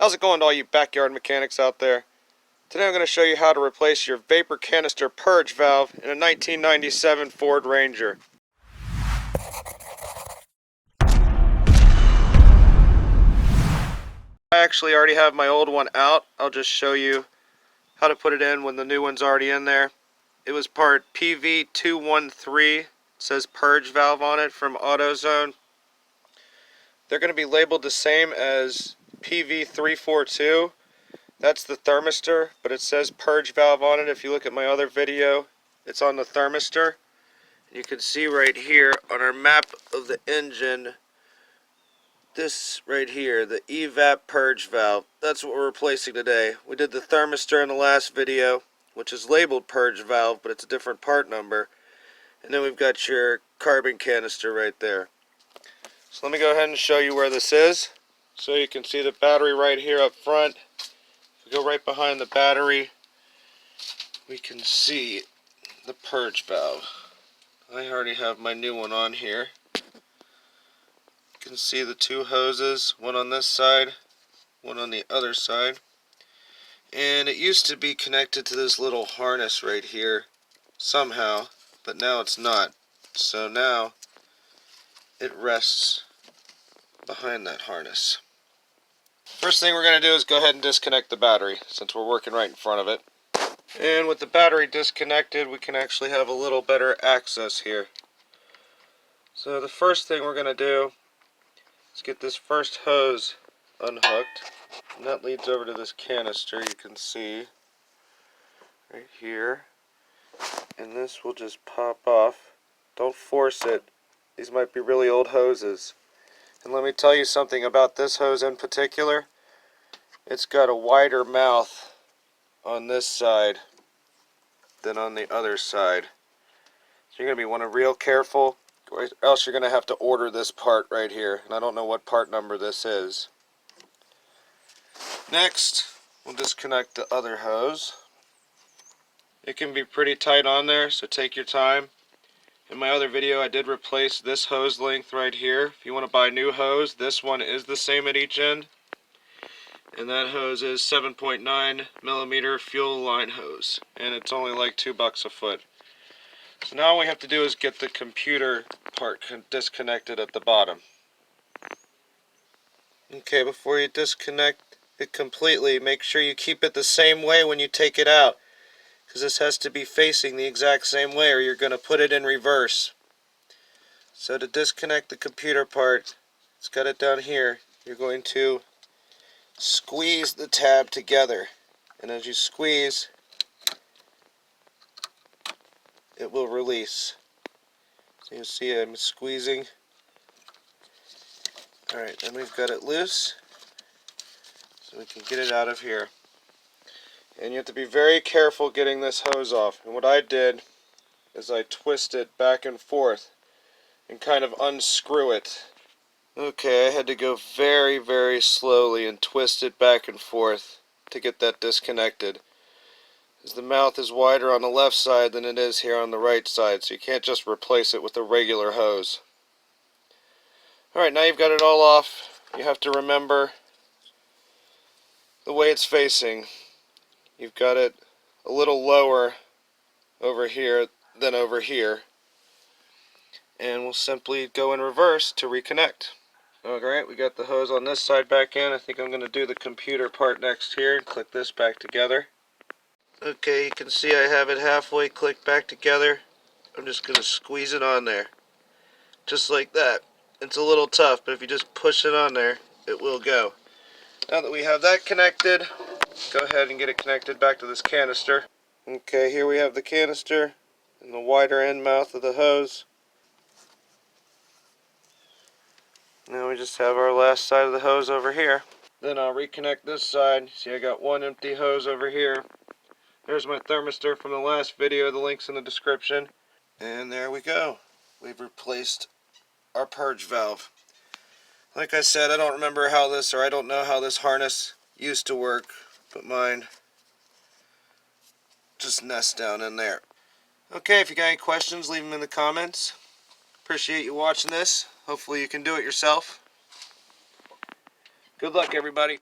How's it going to all you backyard mechanics out there? Today I'm going to show you how to replace your vapor canister purge valve in a 1997 Ford Ranger. I actually already have my old one out. I'll just show you how to put it in when the new one's already in there. It was part PV213. It says purge valve on it from AutoZone. They're going to be labeled the same as PV342. That's the thermistor, but it says purge valve on it. If you look at my other video, it's on the thermistor. You can see right here on our map of the engine, this right here, the Evap purge valve. That's what we're replacing today. We did the thermistor in the last video, which is labeled purge valve, but it's a different part number. And then we've got your carbon canister right there. So let me go ahead and show you where this is. So you can see the battery right here up front. If we go right behind the battery, we can see the purge valve. I already have my new one on here. You can see the two hoses, one on this side, one on the other side. And it used to be connected to this little harness right here somehow, but now it's not. So now it rests behind that harness. First thing we're going to do is go ahead and disconnect the battery, since we're working right in front of it. And with the battery disconnected, we can actually have a little better access here. So the first thing we're going to do is get this first hose unhooked. And that leads over to this canister you can see right here. And this will just pop off. Don't force it. These might be really old hoses. And let me tell you something about this hose in particular. It's got a wider mouth on this side than on the other side. So you're going to be real careful, or else you're going to have to order this part right here. And I don't know what part number this is. Next, we'll disconnect the other hose. It can be pretty tight on there, so take your time. In my other video, I did replace this hose length right here. If you want to buy a new hose, this one is the same at each end. And that hose is 7.9 millimeter fuel line hose. And it's only like $2 a foot. So now all we have to do is get the computer part disconnected at the bottom. Okay, before you disconnect it completely, make sure you keep it the same way when you take it out. Because this has to be facing the exact same way or you're going to put it in reverse. So to disconnect the computer part, it's got it down here, you're going to squeeze the tab together. And as you squeeze, it will release. So you see I'm squeezing. Alright, then we've got it loose. So we can get it out of here. And you have to be very careful getting this hose off. And what I did is I twist it back and forth and kind of unscrew it. Okay, I had to go very, very slowly and twist it back and forth to get that disconnected. As the mouth is wider on the left side than it is here on the right side, so you can't just replace it with a regular hose. Alright, now you've got it all off. You have to remember the way it's facing. You've got it a little lower over here than over here. And we'll simply go in reverse to reconnect. Alright, we got the hose on this side back in. I think I'm going to do the computer part next here and click this back together. Okay, you can see I have it halfway clicked back together. I'm just going to squeeze it on there. Just like that. It's a little tough, but if you just push it on there, it will go. Now that we have that connected, go ahead and get it connected back to this canister. Okay, here we have the canister and the wider end mouth of the hose. Now we just have our last side of the hose over here. Then I'll reconnect this side. See, I got one empty hose over here. There's my thermistor from the last video. The link's in the description. And there we go. We've replaced our purge valve. Like I said, I don't remember how this, or I don't know how this harness used to work, but mine just nests down in there. Okay, if you got any questions, leave them in the comments. Appreciate you watching this. Hopefully you can do it yourself. Good luck, everybody.